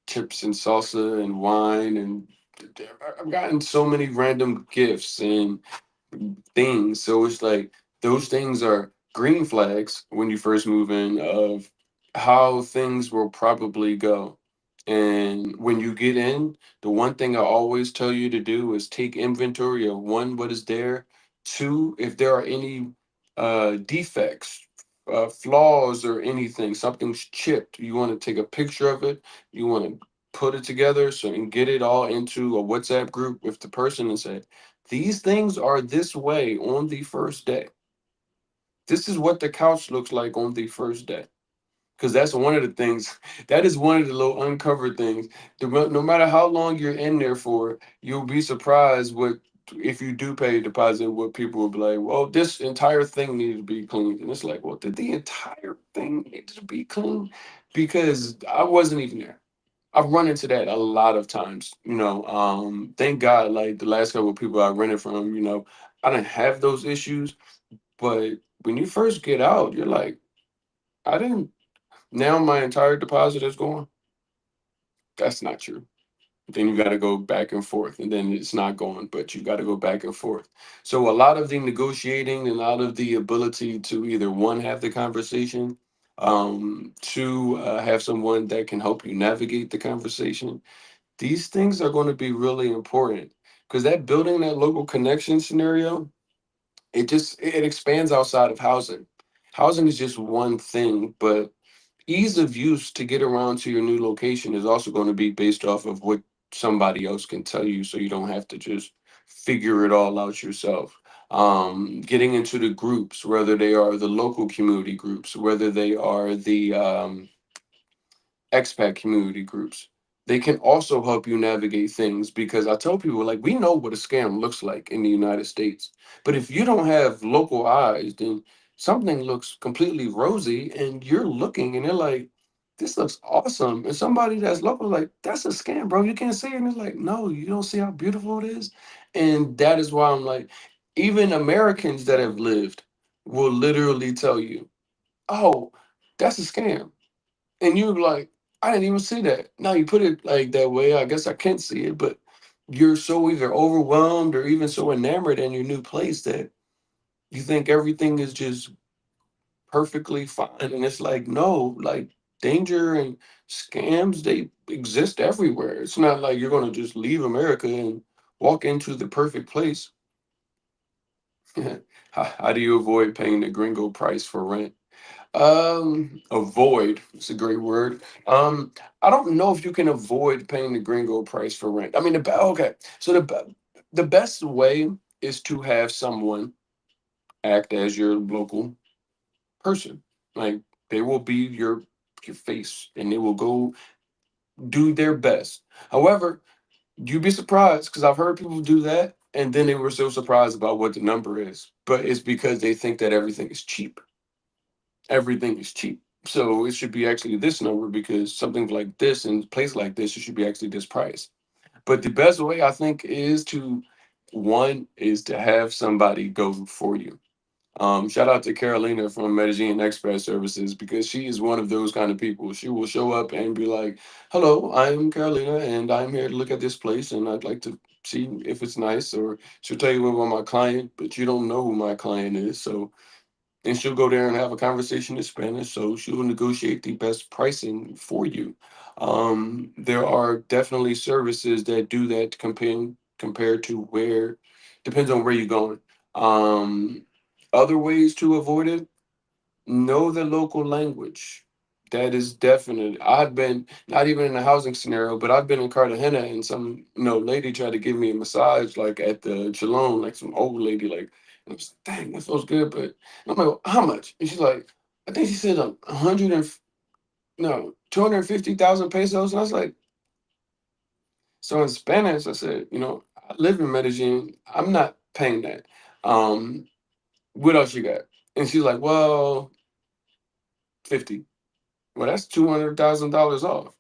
chips and salsa and wine, and I've gotten so many random gifts and things. So it's like those things are green flags when you first move in of how things will probably go. And when you get in, the one thing I always tell you to do is take inventory of one, what is there, two, if there are any defects, flaws, or anything, something's chipped, you want to take a picture of it, you want to put it together so and get it all into a WhatsApp group with the person and say, these things are this way on the first day. This is what the couch looks like on the first day, because that's one of the things that is one of the little uncovered things. No matter how long you're in there for, you'll be surprised what, if you do pay a deposit, what people will be like, well, this entire thing needed to be cleaned. And it's like, well, did the entire thing need to be cleaned? Because I wasn't even there. I've run into that a lot of times, thank God, like the last couple of people I rented from, I didn't have those issues. But when you first get out, you're like, I didn't, now my entire deposit is gone. That's not true. Then you got to go back and forth, and then it's not going, but you got to go back and forth. So a lot of the negotiating and a lot of the ability to either one, have the conversation, two, have someone that can help you navigate the conversation. These things are going to be really important, because that building that local connection scenario, it expands outside of housing. Housing is just one thing, but ease of use to get around to your new location is also going to be based off of what somebody else can tell you, so you don't have to just figure it all out yourself. Getting into the groups, whether they are the local community groups, whether they are the expat community groups. They can also help you navigate things, because I tell people, like, we know what a scam looks like in the United States. But if you don't have local eyes, then something looks completely rosy and you're looking and they're like, this looks awesome. And somebody that's local, like, that's a scam, bro. You can't see it. And it's like, no, you don't see how beautiful it is. And that is why I'm like, even Americans that have lived will literally tell you, oh, that's a scam, and you were like, I didn't even see that. Now you put it like that way, I guess I can't see it, but you're so either overwhelmed or even so enamored in your new place that you think everything is just perfectly fine. And it's like, no, like, danger and scams, they exist everywhere. It's not like you're going to just leave America and walk into the perfect place. How do you avoid paying the gringo price for rent? Avoid. It's a great word. I don't know if you can avoid paying the gringo price for rent. I mean, okay. So the best way is to have someone act as your local person. Like, they will be your face, and they will go do their best. However, you'd be surprised, because I've heard people do that, and then they were so surprised about what the number is. But it's because they think that everything is cheap. Everything is cheap. So it should be actually this number, because something like this in a place like this, it should be actually this price. But the best way, I think, is to have somebody go for you. Shout out to Carolina from Medellin Expat Services, because she is one of those kind of people. She will show up and be like, "Hello, I'm Carolina, and I'm here to look at this place, and I'd like to see if it's nice." Or she'll tell you about my client, but you don't know who my client is, so and she'll go there and have a conversation in Spanish. So she'll negotiate the best pricing for you. There are definitely services that do that, compared to where, depends on where you're going. Um, Other ways to avoid it: know the local language. That is definite. I've been, not even in a housing scenario, but I've been in Cartagena, and some lady tried to give me a massage, like at the Chalon, like some old lady, like, and I was like, dang, that feels good, but I'm like, "Well, how much?" And she's like, I think she said 250,000 pesos, and I was like, so in Spanish, I said, I live in Medellin, I'm not paying that. Um, what else you got? And she's like, well, 50. Well, that's $200,000 off.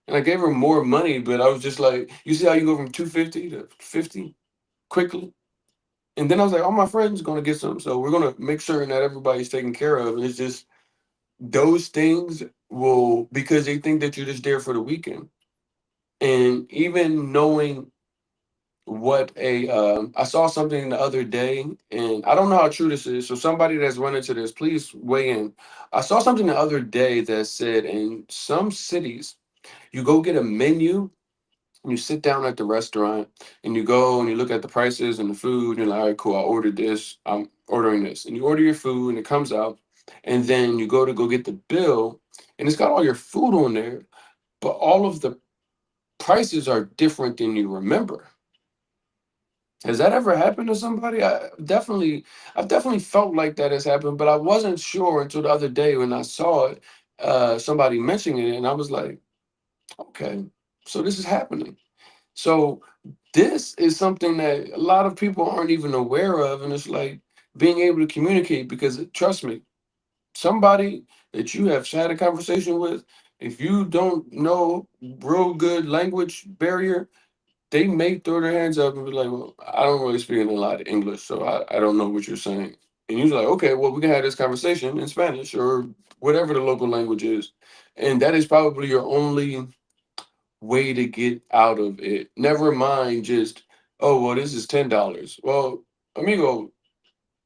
And I gave her more money, but I was just like, you see how you go from 250 to 50 quickly? And then I was like, all my friends gonna get some, so we're gonna make sure that everybody's taken care of. And it's just those things will, because they think that you're just there for the weekend. And even knowing what I saw something the other day, and I don't know how true this is. So somebody that's run into this, please weigh in. I saw something the other day that said in some cities, You go get a menu and you sit down at the restaurant and you go and you look at the prices and the food and you're like, all right, cool, I ordered this, I'm ordering this. And you order your food and it comes out. And then you go get the bill and it's got all your food on there, but all of the prices are different than you remember. Has that ever happened to somebody? I've definitely felt like that has happened, but I wasn't sure until the other day when I saw it, somebody mentioning it, and I was like, okay, so this is happening. So this is something that a lot of people aren't even aware of, and it's like being able to communicate because trust me, somebody that you have had a conversation with, if you don't know real good language barrier, they may throw their hands up and be like, "Well, I don't really speak a lot of English, so I don't know what you're saying." And you're like, "Okay, well, we can have this conversation in Spanish or whatever the local language is," and that is probably your only way to get out of it. Never mind just, "Oh, well, this is $10." Well, amigo,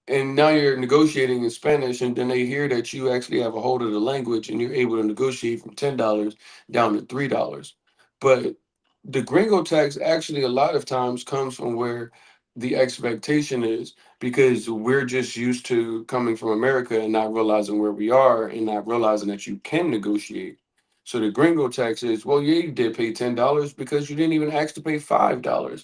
and now you're negotiating in Spanish, and then they hear that you actually have a hold of the language, and you're able to negotiate from $10 down to $3. But the gringo tax actually a lot of times comes from where the expectation is because we're just used to coming from America and not realizing where we are and not realizing that you can negotiate. So the gringo tax is, well, yeah, you did pay $10 because you didn't even ask to pay $5.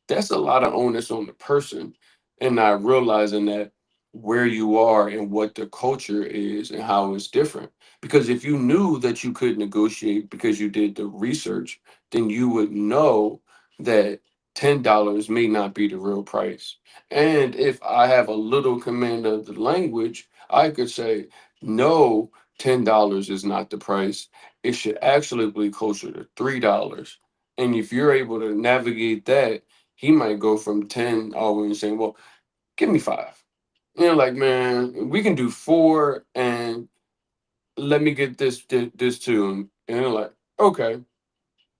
That's a lot of onus on the person and not realizing that where you are and what the culture is and how it's different. Because if you knew that you could negotiate because you did the research, then you would know that $10 may not be the real price. And if I have a little command of the language, I could say, no, $10 is not the price. It should actually be closer to $3. And if you're able to navigate that, he might go from 10 all the way and saying, well, give me five. Like, man, we can do four and let me get this to him. And they're like, okay.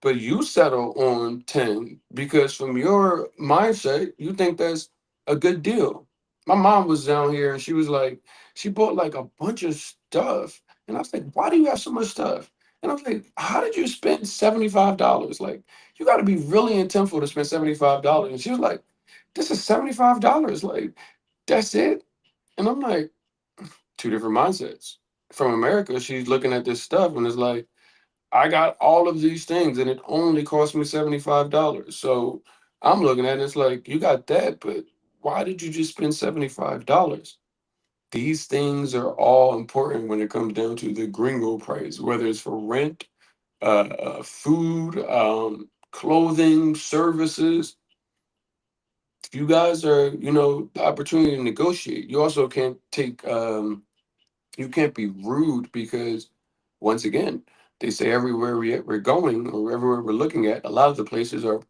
But you settle on 10 because from your mindset, you think that's a good deal. My mom was down here and she was like, she bought like a bunch of stuff. And I was like, why do you have so much stuff? And I was like, how did you spend $75? Like, you got to be really intentful to spend $75. And she was like, this is $75. Like, that's it. And I'm like, two different mindsets. From America, she's looking at this stuff and it's like, I got all of these things and it only cost me $75. So I'm looking at it, it's like, you got that, but why did you just spend $75? These things are all important when it comes down to the gringo price, whether it's for rent, food, clothing, services. If you guys are, the opportunity to negotiate, you also can't you can't be rude because once again, they say everywhere we're going or everywhere we're looking at, a lot of the places are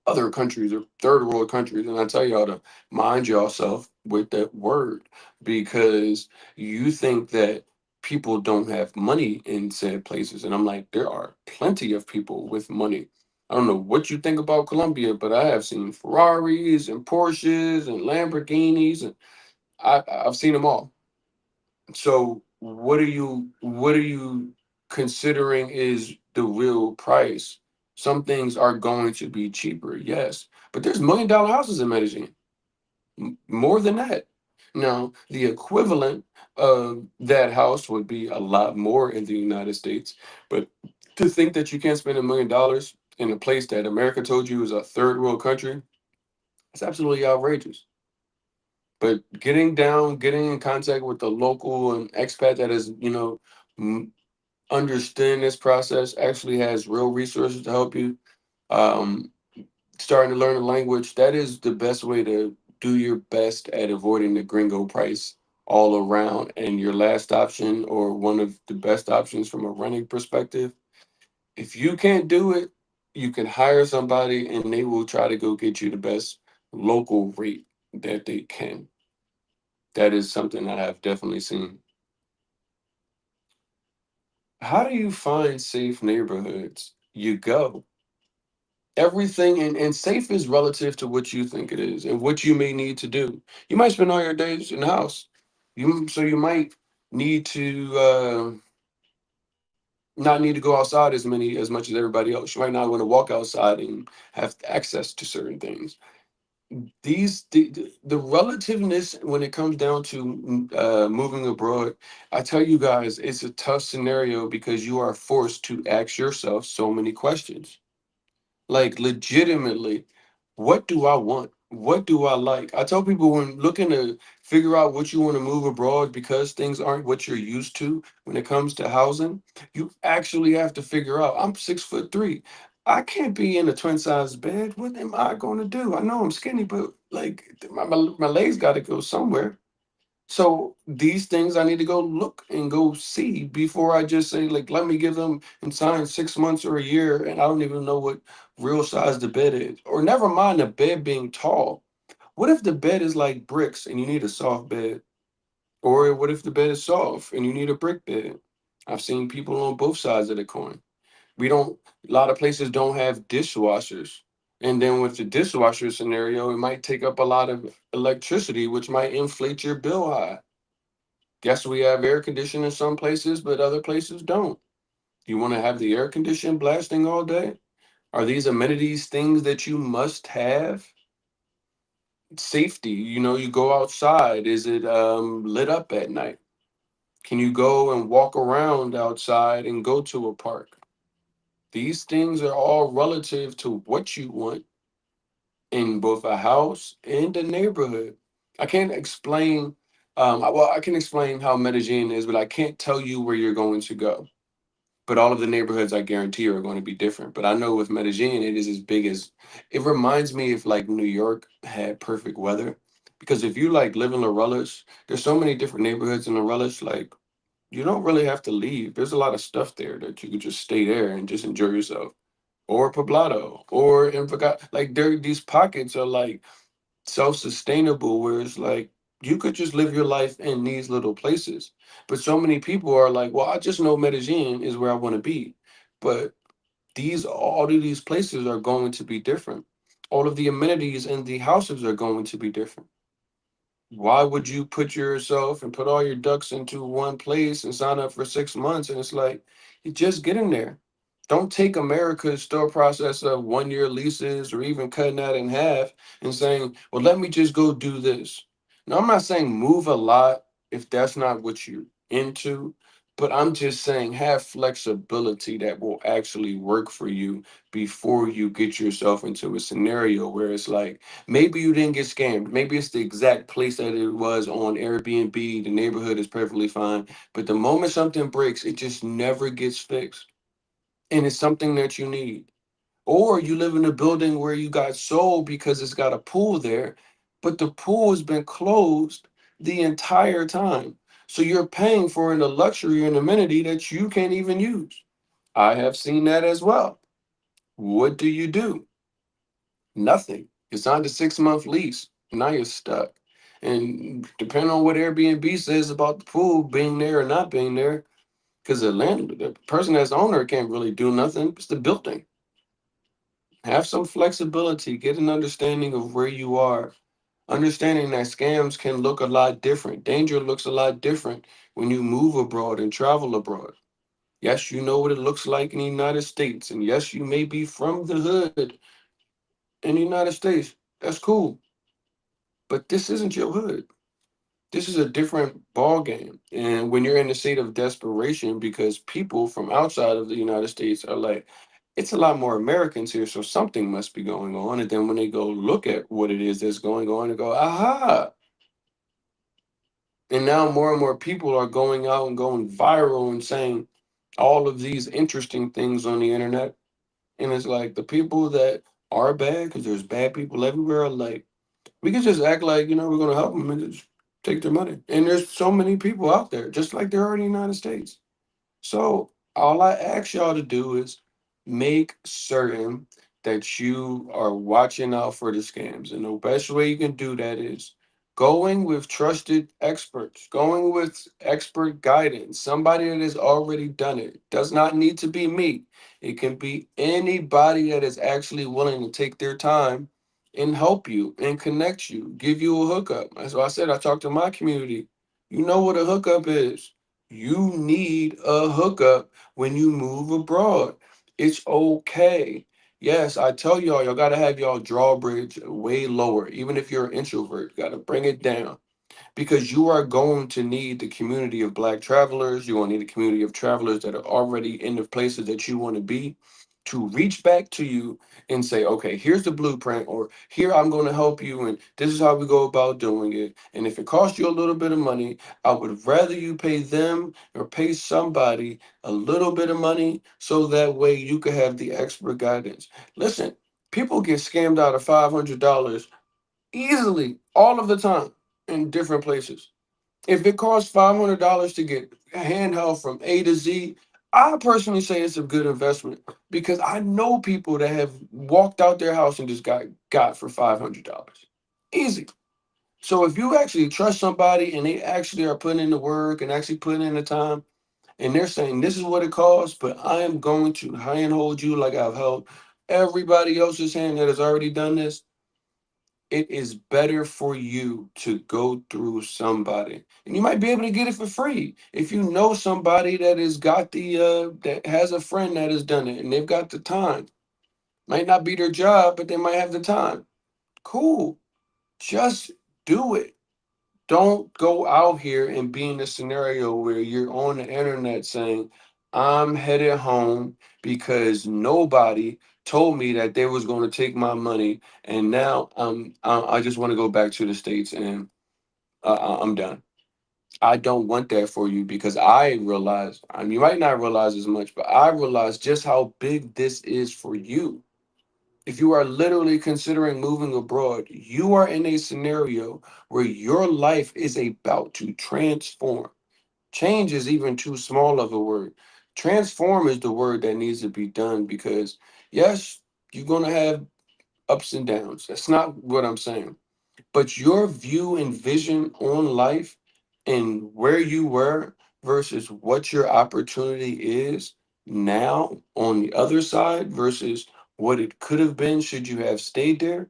other countries or third world countries. And I tell y'all to mind yourself with that word because you think that people don't have money in said places. And I'm like, there are plenty of people with money. I don't know what you think about Colombia, but I have seen Ferraris and Porsches and Lamborghinis, and I've seen them all. So what are you considering is the real price? Some things are going to be cheaper, yes, but there's $1 million houses in Medellin, more than that. Now, the equivalent of that house would be a lot more in the United States, but to think that you can't spend $1 million in a place that America told you is a third world country, it's absolutely outrageous. But getting in contact with the local and expat that is, m- understand this process, actually has real resources to help you. Um, Starting to learn a language, that is the best way to do your best at avoiding the gringo price all around. And your last option, or one of the best options from a running perspective, if you can't do it, you can hire somebody and they will try to go get you the best local rate that they can. That is something that I've definitely seen. How do you find safe neighborhoods? You go. Everything and safe is relative to what you think it is and what you may need to do. You might spend all your days in the house. You might need to not need to go outside as much as everybody else. You might not want to walk outside and have access to certain things. The relativeness when it comes down to moving abroad, I tell you guys, it's a tough scenario because you are forced to ask yourself so many questions. Like legitimately, what do I want? What do I like? I tell people when looking to figure out what you want to move abroad because things aren't what you're used to when it comes to housing, you actually have to figure out. I'm 6'3". I can't be in a twin size bed. What am I going to do? I know I'm skinny, but like my legs got to go somewhere. So these things I need to go look and go see before I just say like let me give them and sign 6 months or a year and I don't even know what real size the bed is. Or never mind the bed being tall. What if the bed is like bricks and you need a soft bed? Or what if the bed is soft and you need a brick bed? I've seen people on both sides of the coin. We don't A lot of places don't have dishwashers. And then with the dishwasher scenario, it might take up a lot of electricity, which might inflate your bill high. Guess we have air conditioning in some places, but other places don't. You want to have the air conditioning blasting all day? Are these amenities things that you must have? Safety, you go outside. Is it lit up at night? Can you go and walk around outside and go to a park? These things are all relative to what you want in both a house and a neighborhood. I can't explain, well, I can explain how Medellin is, but I can't tell you where you're going to go. But all of the neighborhoods I guarantee are going to be different. But I know with Medellin, it is as big as it reminds me if like New York had perfect weather. Because if you like live in Larelas, there's so many different neighborhoods in Larelas, like you don't really have to leave. There's a lot of stuff there that you could just stay there and just enjoy yourself. Or Poblado, or in like there these pockets are like self-sustainable where it's like you could just live your life in these little places. But so many people are like, well, I just know Medellin is where I want to be. But all of these places are going to be different. All of the amenities and the houses are going to be different. Why would you put yourself and put all your ducks into one place and sign up for 6 months? And it's like, you just get in there. Don't take America's store process of 1 year leases or even cutting that in half and saying, well, let me just go do this. Now, I'm not saying move a lot if that's not what you're into, but I'm just saying have flexibility that will actually work for you before you get yourself into a scenario where it's like, maybe you didn't get scammed. Maybe it's the exact place that it was on Airbnb. The neighborhood is perfectly fine. But the moment something breaks, it just never gets fixed. And it's something that you need. Or you live in a building where you got sold because it's got a pool there, but the pool has been closed the entire time. So you're paying for a luxury and amenity that you can't even use. I have seen that as well. What do you do? Nothing. You signed a 6 month lease. Now you're stuck. And depending on what Airbnb says about the pool being there or not being there, because the person that's the owner can't really do nothing. It's the building. Have some flexibility. Get an understanding of where you are. Understanding that scams can look a lot different. Danger looks a lot different when you move abroad and travel abroad. Yes, you know what it looks like in the United States. And yes, you may be from the hood in the United States. That's cool. But this isn't your hood. This is a different ball game. And when you're in a state of desperation because people from outside of the United States are like, it's a lot more Americans here, so something must be going on. And then when they go look at what it is that's going on, they go, aha. And now more and more people are going out and going viral and saying all of these interesting things on the internet. And it's like the people that are bad, because there's bad people everywhere, are like, we can just act like, we're going to help them and just take their money. And there's so many people out there, just like there are in the United States. So all I ask y'all to do is make certain that you are watching out for the scams. And the best way you can do that is going with trusted experts, going with expert guidance, somebody that has already done it. Does not need to be me. It can be anybody that is actually willing to take their time and help you and connect you, give you a hookup. That's why I said I talk to my community. You know what a hookup is. You need a hookup when you move abroad. It's okay. Yes, I tell y'all, y'all gotta have y'all drawbridge way lower. Even if you're an introvert, you gotta bring it down because you are going to need the community of black travelers. You're going to need a community of travelers that are already in the places that you want to be to reach back to you and say, okay, here's the blueprint, or here I'm going to help you, and this is how we go about doing it. And if it costs you a little bit of money, I would rather you pay them or pay somebody a little bit of money so that way you could have the expert guidance. Listen, people get scammed out of $500 easily all of the time in different places. If it costs $500 to get handheld from A to Z, I personally say it's a good investment because I know people that have walked out their house and just got for $500. Easy. So if you actually trust somebody and they actually are putting in the work and actually putting in the time and they're saying this is what it costs, but I am going to handhold you like I've held everybody else's hand that has already done this, it is better for you to go through somebody, and you might be able to get it for free if you know somebody that has got the that has a friend that has done it and they've got the time. Might not be their job, but they might have the time. Cool. Just do it. Don't go out here and be in a scenario where you're on the internet saying, I'm headed home because nobody told me that they was going to take my money. And now I just want to go back to the States and I'm done. I don't want that for you because I realize, I mean, you might not realize as much, but I realize just how big this is for you. If you are literally considering moving abroad, you are in a scenario where your life is about to transform. Change is even too small of a word. Transform is the word that needs to be done because, yes, you're going to have ups and downs. That's not what I'm saying. But your view and vision on life and where you were versus what your opportunity is now on the other side versus what it could have been should you have stayed there.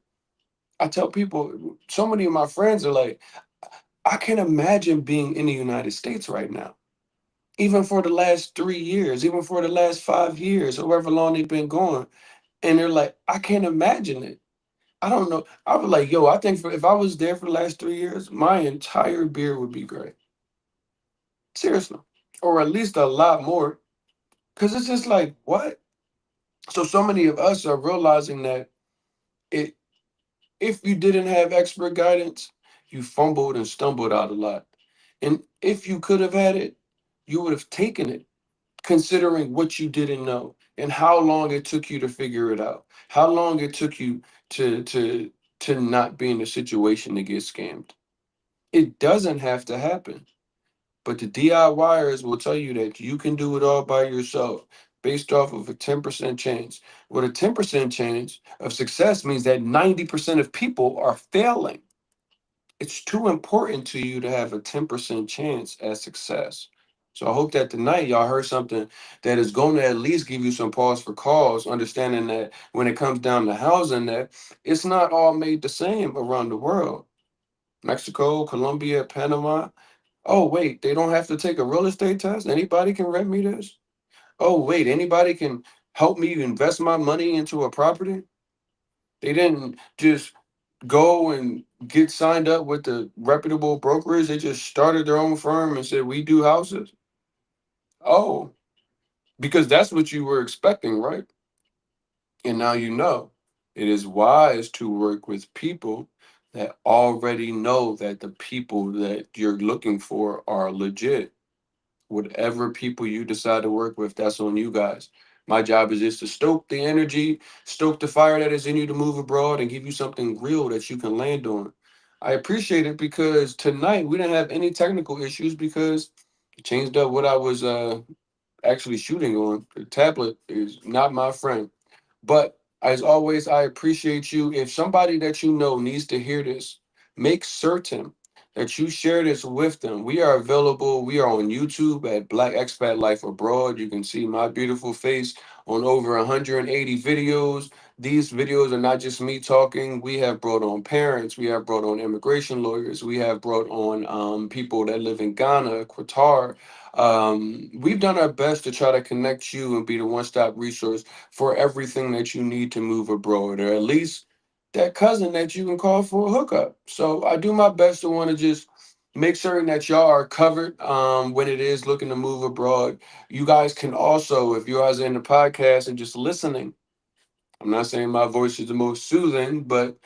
I tell people, so many of my friends are like, I can't imagine being in the United States right now, even for the last 3 years, even for the last 5 years, however long they've been going. And they're like, I can't imagine it. I don't know. I was like, yo, I think if I was there for the last 3 years, my entire beard would be gray. Seriously. Or at least a lot more. Because it's just like, what? So many of us are realizing that it if you didn't have expert guidance, you fumbled and stumbled out a lot. And if you could have had it, you would have taken it, considering what you didn't know and how long it took you to figure it out. How long it took you to not be in a situation to get scammed. It doesn't have to happen. But the DIYers will tell you that you can do it all by yourself based off of a 10% chance. What a 10% chance of success means that 90% of people are failing. It's too important to you to have a 10% chance at success. So I hope that tonight y'all heard something that is going to at least give you some pause for cause, understanding that when it comes down to housing, that it's not all made the same around the world. Mexico, Colombia, Panama. Oh, wait, they don't have to take a real estate test? Anybody can rent me this? Oh, wait, anybody can help me invest my money into a property? They didn't just go and get signed up with the reputable brokers. They just started their own firm and said, we do houses. Oh, because that's what you were expecting, right? And now you know it is wise to work with people that already know that the people that you're looking for are legit. Whatever people you decide to work with, that's on you guys. My job is just to stoke the energy, stoke the fire that is in you to move abroad and give you something real that you can land on. I appreciate it because tonight we didn't have any technical issues because it changed up what I was actually shooting on. The tablet is not my friend. But as always, I appreciate you. If somebody that you know needs to hear this, make certain that you share this with them. We are available. We are on YouTube at Black Expat Life Abroad. You can see my beautiful face on over 180 videos. these videos are not just me talking. We have brought on parents, we have brought on immigration lawyers, we have brought on people that live in Ghana, Qatar. We've done our best to try to connect you and be the one stop resource for everything that you need to move abroad, or at least that cousin that you can call for a hookup. So I do my best to want to just make certain that y'all are covered when it is looking to move abroad. You guys can also, if you guys are in the podcast and just listening, I'm not saying my voice is the most soothing, but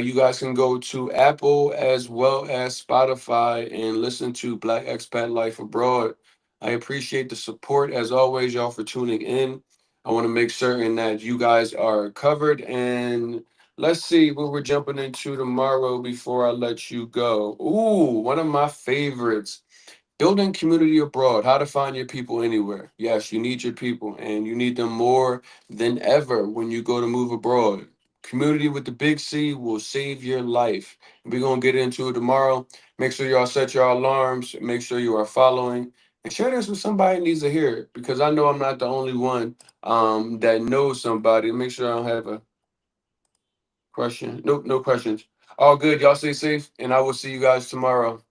you guys can go to Apple as well as Spotify and listen to Black Expat Life Abroad. I appreciate the support as always, y'all, for tuning in. I want to make certain that you guys are covered. And let's see what we're jumping into tomorrow before I let you go. Ooh, one of my favorites. Building community abroad, how to find your people anywhere. Yes, you need your people and you need them more than ever when you go to move abroad. Community with the big C will save your life. We're going to get into it tomorrow. Make sure y'all set your alarms. Make sure you are following. And share this with somebody who needs to hear it because I know I'm not the only one that knows somebody. Make sure I don't have a question. Nope, no questions. All good. Y'all stay safe and I will see you guys tomorrow.